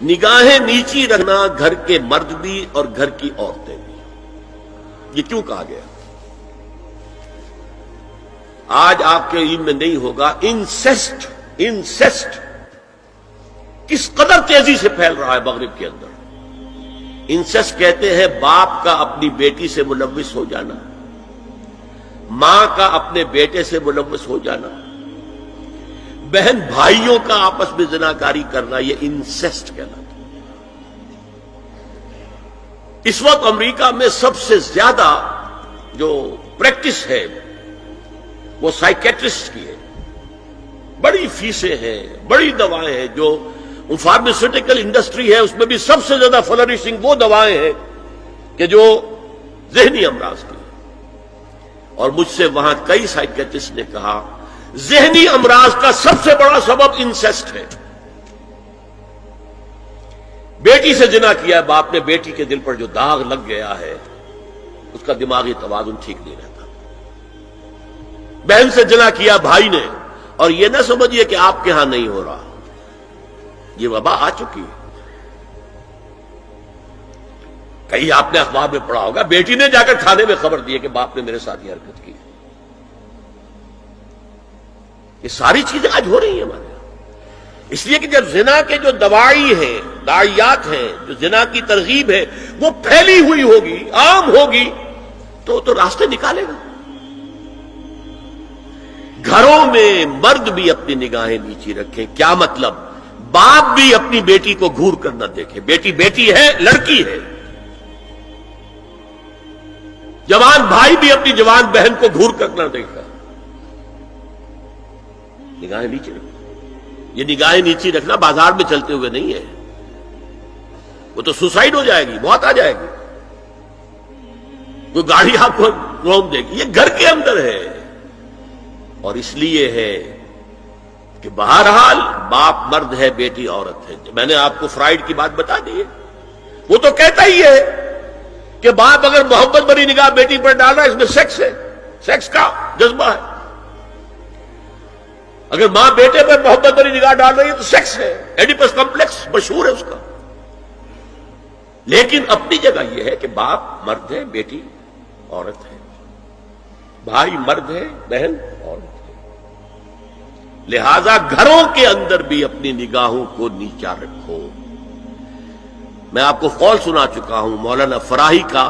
نگاہیں نیچی رکھنا گھر کے مرد بھی اور گھر کی عورتیں بھی. یہ کیوں کہا گیا؟ آج آپ کے علم میں نہیں ہوگا انسیسٹ کس قدر تیزی سے پھیل رہا ہے مغرب کے اندر. انسیسٹ کہتے ہیں باپ کا اپنی بیٹی سے ملوث ہو جانا، ماں کا اپنے بیٹے سے ملوث ہو جانا، بہن بھائیوں کا آپس میں زناکاری کرنا، یہ انسیسٹ کہلاتا ہے. اس وقت امریکہ میں سب سے زیادہ جو پریکٹس ہے وہ سائیکیٹرسٹ کی ہے. بڑی فیسیں ہیں، بڑی دوائیں ہیں. جو فارماسیوٹیکل انڈسٹری ہے اس میں بھی سب سے زیادہ فلرشنگ وہ دوائیں ہیں کہ جو ذہنی امراض کی. اور مجھ سے وہاں کئی سائیکیٹرسٹ نے کہا ذہنی امراض کا سب سے بڑا سبب انسیسٹ ہے. بیٹی سے زنا کیا ہے باپ نے، بیٹی کے دل پر جو داغ لگ گیا ہے اس کا دماغی توازن ٹھیک نہیں رہتا. بہن سے زنا کیا بھائی نے، اور یہ نہ سمجھیے کہ آپ کے ہاں نہیں ہو رہا، یہ وبا آ چکی ہے. کہیں آپ نے اخبار میں پڑھا ہوگا بیٹی نے جا کر تھانے میں خبر دی کہ باپ نے میرے ساتھ یہ حرکت کی. یہ ساری چیزیں آج ہو رہی ہیں ہمارے یہاں. اس لیے کہ جب زنا کے جو دوائی ہیں، داعیات ہیں، جو زنا کی ترغیب ہے وہ پھیلی ہوئی ہوگی، عام ہوگی، تو راستے نکالے گا. گھروں میں مرد بھی اپنی نگاہیں نیچی رکھیں. کیا مطلب؟ باپ بھی اپنی بیٹی کو گھور کر نہ دیکھے. بیٹی بیٹی ہے، لڑکی ہے. جوان بھائی بھی اپنی جوان بہن کو گھور کر نہ دیکھا. نگاہیں نیچی رکھو. یہ نگاہیں نیچی رکھنا بازار میں چلتے ہوئے نہیں ہے. وہ تو سوسائڈ ہو جائے گی، موت آ جائے گی. کوئی گاڑی آپ کو روک دے گی. یہ گھر کے اندر ہے. اور اس لیے ہے کہ بہرحال باپ مرد ہے، بیٹی عورت ہے. میں نے آپ کو فرائیڈ کی بات بتا دی ہے. وہ تو کہتا ہی ہے کہ باپ اگر محبت بھری نگاہ بیٹی پر ڈال رہا ہے اس میں سیکس ہے، سیکس کا جذبہ ہے. اگر ماں بیٹے پر محبت بھری نگاہ ڈال رہی ہے تو سیکس ہے. ایڈیپس کمپلیکس مشہور ہے اس کا. لیکن اپنی جگہ یہ ہے کہ باپ مرد ہے، بیٹی عورت ہے، بھائی مرد ہے، بہن عورت ہے. لہذا گھروں کے اندر بھی اپنی نگاہوں کو نیچا رکھو. میں آپ کو قول سنا چکا ہوں مولانا فراہی کا.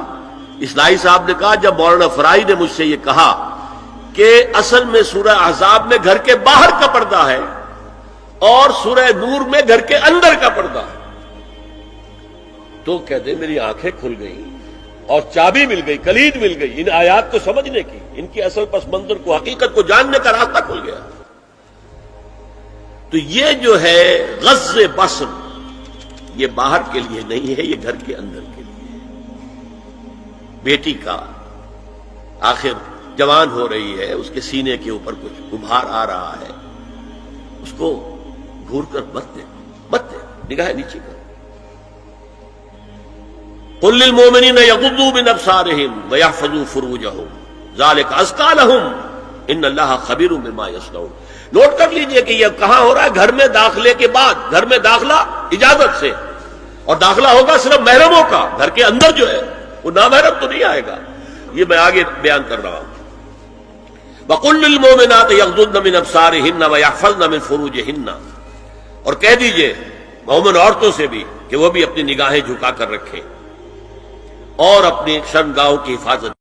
اصلاحی صاحب نے کہا جب مولانا فراہی نے مجھ سے یہ کہا کہ اصل میں سورہ احزاب میں گھر کے باہر کا پردہ ہے اور سورہ نور میں گھر کے اندر کا پردہ ہے، تو کہتے میری آنکھیں کھل گئیں اور چابی مل گئی، کلید مل گئی ان آیات کو سمجھنے کی، ان کی اصل پس منظر کو، حقیقت کو جاننے کا راستہ کھل گیا. تو یہ جو ہے غض بصر یہ باہر کے لیے نہیں ہے، یہ گھر کے اندر کے لیے ہے. بیٹی کا آخر جوان ہو رہی ہے، اس کے سینے کے اوپر کچھ ابھار آ رہا ہے، اس کو گھور کر مت دے، نگاہ نیچے کر. قل للمؤمنین یغضوا من ابصارہم ویحفظوا فروجہم ذلک ازکی لہم ان اللہ خبیر بما یصنعون. نوٹ کر لیجئے کہ یہ کہاں ہو رہا ہے؟ گھر میں داخلے کے بعد. گھر میں داخلہ اجازت سے، اور داخلہ ہوگا صرف محرموں کا. گھر کے اندر جو ہے وہ نامحرم تو نہیں آئے گا. یہ میں آگے بیان کر رہا ہوں. وَقُلْ لِلْمُؤْمِنَاتِ يَغْضُضْنَ مِنْ أَبْصَارِهِنَّ وَيَحْفَظْنَ مِنْ فُرُوجِهِنَّ. اور کہہ دیجئے مومن عورتوں سے بھی کہ وہ بھی اپنی نگاہیں جھکا کر رکھیں اور اپنی شرمگاہوں کی حفاظت